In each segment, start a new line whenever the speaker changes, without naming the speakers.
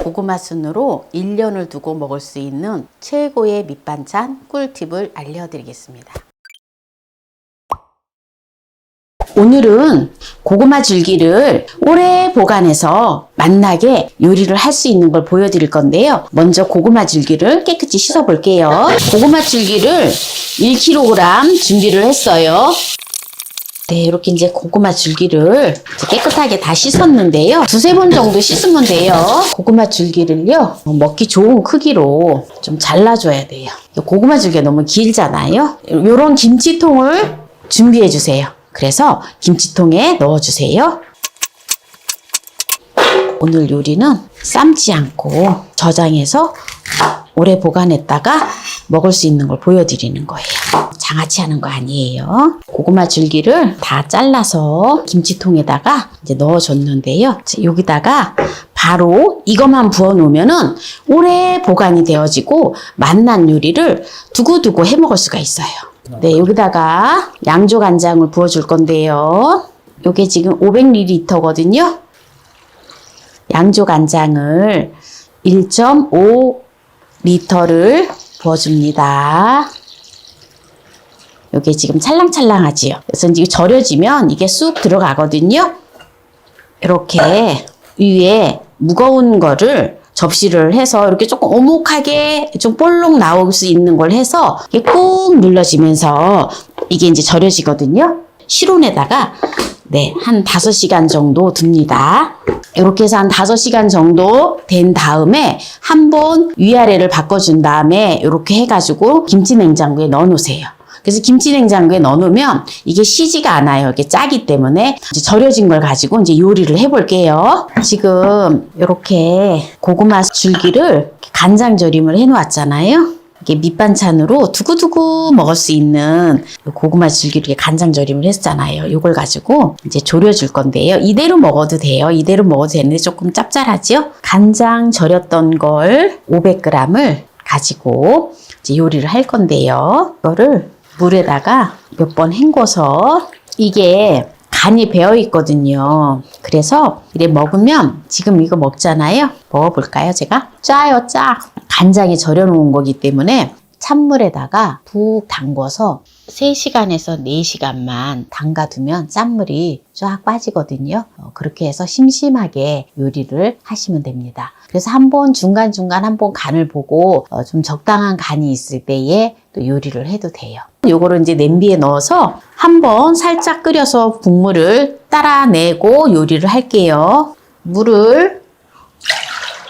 고구마 순으로 1년을 두고 먹을 수 있는 최고의 밑반찬 꿀팁을 알려드리겠습니다. 오늘은 고구마 줄기를 오래 보관해서 맛나게 요리를 할 수 있는 걸 보여드릴 건데요. 먼저 고구마 줄기를 깨끗이 씻어 볼게요. 고구마 줄기를 1kg 준비를 했어요. 네, 이렇게 이제 고구마 줄기를 깨끗하게 다 씻었는데요. 두세 번 정도 씻으면 돼요. 고구마 줄기를요, 먹기 좋은 크기로 좀 잘라줘야 돼요. 고구마 줄기가 너무 길잖아요. 이런 김치통을 준비해 주세요. 그래서 김치통에 넣어주세요. 오늘 요리는 삶지 않고 저장해서 오래 보관했다가 먹을 수 있는 걸 보여드리는 거예요. 장아찌 하는 거 아니에요. 고구마 줄기를 다 잘라서 김치통에다가 이제 넣어줬는데요. 여기다가 바로 이것만 부어 놓으면은 오래 보관이 되어지고 맛난 요리를 두고두고 해 먹을 수가 있어요. 네, 여기다가 양조 간장을 부어줄 건데요. 요게 지금 500ml거든요. 양조 간장을 1.5L를 부어줍니다. 요게 지금 찰랑찰랑하지요. 그래서 이제 절여지면 이게 쑥 들어가거든요. 이렇게 위에 무거운 거를 접시를 해서 이렇게 조금 오목하게 좀 볼록 나올 수 있는 걸 해서 이게 꾹 눌러지면서 이게 이제 절여지거든요. 실온에다가 네, 한 5시간 정도 둡니다. 이렇게 해서 한 5시간 정도 된 다음에 한번 위아래를 바꿔준 다음에 이렇게 해가지고 김치 냉장고에 넣어 놓으세요. 그래서 김치 냉장고에 넣어놓으면 이게 쉬지가 않아요. 이게 짜기 때문에 이제 절여진 걸 가지고 이제 요리를 해볼게요. 지금 이렇게 고구마 줄기를 간장 절임을 해놓았잖아요. 이게 밑반찬으로 두고두고 먹을 수 있는 고구마 줄기를 간장 절임을 했잖아요. 이걸 가지고 이제 졸여줄 건데요. 이대로 먹어도 돼요. 이대로 먹어도 되는데 조금 짭짤하죠? 간장 절였던 걸 500g을 가지고 이제 요리를 할 건데요. 이거를 물에다가 몇 번 헹궈서 이게 간이 배어 있거든요. 그래서 이래 먹으면 지금 이거 먹잖아요. 먹어볼까요, 제가? 짜요, 짜. 간장에 절여 놓은 거기 때문에 찬물에다가 푹 담궈서 3시간에서 4시간만 담가두면 짠물이 쫙 빠지거든요. 그렇게 해서 심심하게 요리를 하시면 됩니다. 그래서 한번 중간중간 한번 간을 보고 좀 적당한 간이 있을 때에 또 요리를 해도 돼요. 요거를 이제 냄비에 넣어서 한번 살짝 끓여서 국물을 따라내고 요리를 할게요. 물을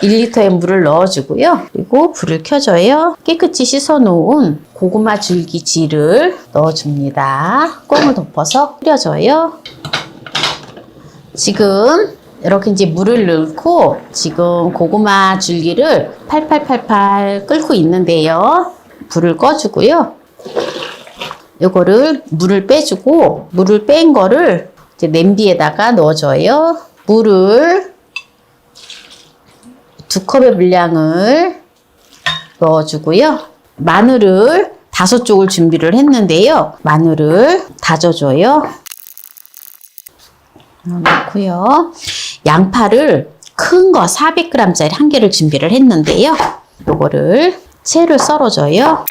1리터의 물을 넣어주고요. 그리고 불을 켜줘요. 깨끗이 씻어놓은 고구마 줄기질을 넣어줍니다. 꽁을 덮어서 끓여줘요. 지금 이렇게 이제 물을 넣고 지금 고구마 줄기를 팔팔팔팔 끓고 있는데요. 불을 꺼주고요. 요거를 물을 빼주고 물을 뺀 거를 이제 냄비에다가 넣어줘요. 물을 2컵의 분량을 넣어주고요. 마늘을 5쪽을 준비를 했는데요. 마늘을 다져줘요. 넣고요. 양파를 큰 거 400g짜리 1개를 준비를 했는데요. 요거를 채를 썰어줘요.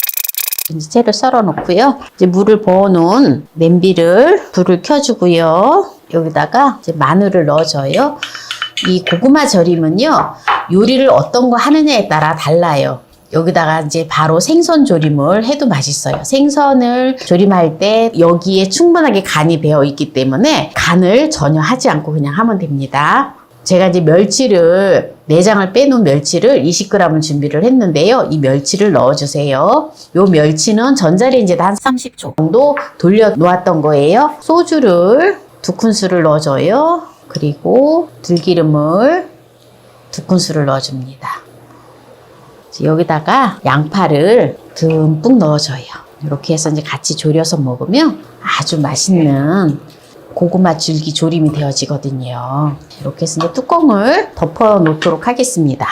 이제 채를 썰어 놓고요. 이제 물을 부어 놓은 냄비를 불을 켜주고요. 여기다가 이제 마늘을 넣어줘요. 이 고구마 절임은요, 요리를 어떤 거 하느냐에 따라 달라요. 여기다가 이제 바로 생선 조림을 해도 맛있어요. 생선을 조림할 때 여기에 충분하게 간이 배어 있기 때문에 간을 전혀 하지 않고 그냥 하면 됩니다. 제가 이제 멸치를, 내장을 빼놓은 멸치를 20g을 준비를 했는데요. 이 멸치를 넣어주세요. 요 멸치는 전자레인지에다 한 30초 정도 돌려 놓았던 거예요. 소주를 2큰술을 넣어줘요. 그리고 들기름을 2큰술을 넣어줍니다. 여기다가 양파를 듬뿍 넣어줘요. 이렇게 해서 이제 같이 졸여서 먹으면 아주 맛있는 고구마 줄기 조림이 되어지거든요. 이렇게 해서 이제 뚜껑을 덮어 놓도록 하겠습니다.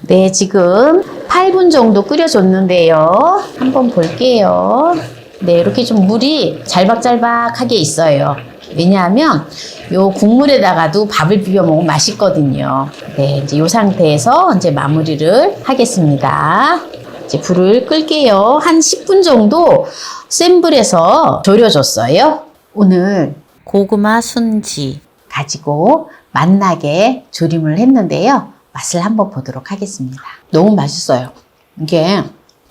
네, 지금 8분 정도 끓여줬는데요. 한번 볼게요. 네, 이렇게 좀 물이 잘박잘박하게 있어요. 왜냐하면 요 국물에다가도 밥을 비벼 먹으면 맛있거든요. 네, 이제 요 상태에서 이제 마무리를 하겠습니다. 이제 불을 끌게요. 한 10분 정도 센 불에서 졸여줬어요. 오늘 고구마 순지 가지고 맛나게 조림을 했는데요. 맛을 한번 보도록 하겠습니다. 너무 맛있어요. 이게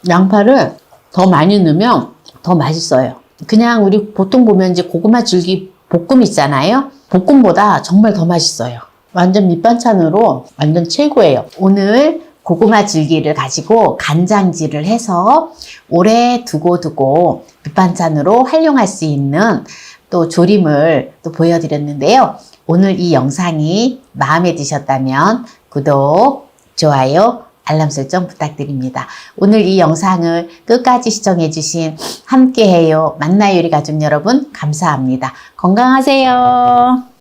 양파를 더 많이 넣으면 더 맛있어요. 그냥 우리 보통 보면 이제 고구마 줄기 볶음 있잖아요. 볶음보다 정말 더 맛있어요. 완전 밑반찬으로 완전 최고예요. 오늘 고구마 줄기를 가지고 간장질을 해서 오래 두고 밑반찬으로 활용할 수 있는 또 조림을 또 보여드렸는데요. 오늘 이 영상이 마음에 드셨다면 구독, 좋아요, 알람 설정 부탁드립니다. 오늘 이 영상을 끝까지 시청해주신 함께해요 만나요리 가족 여러분 감사합니다. 건강하세요.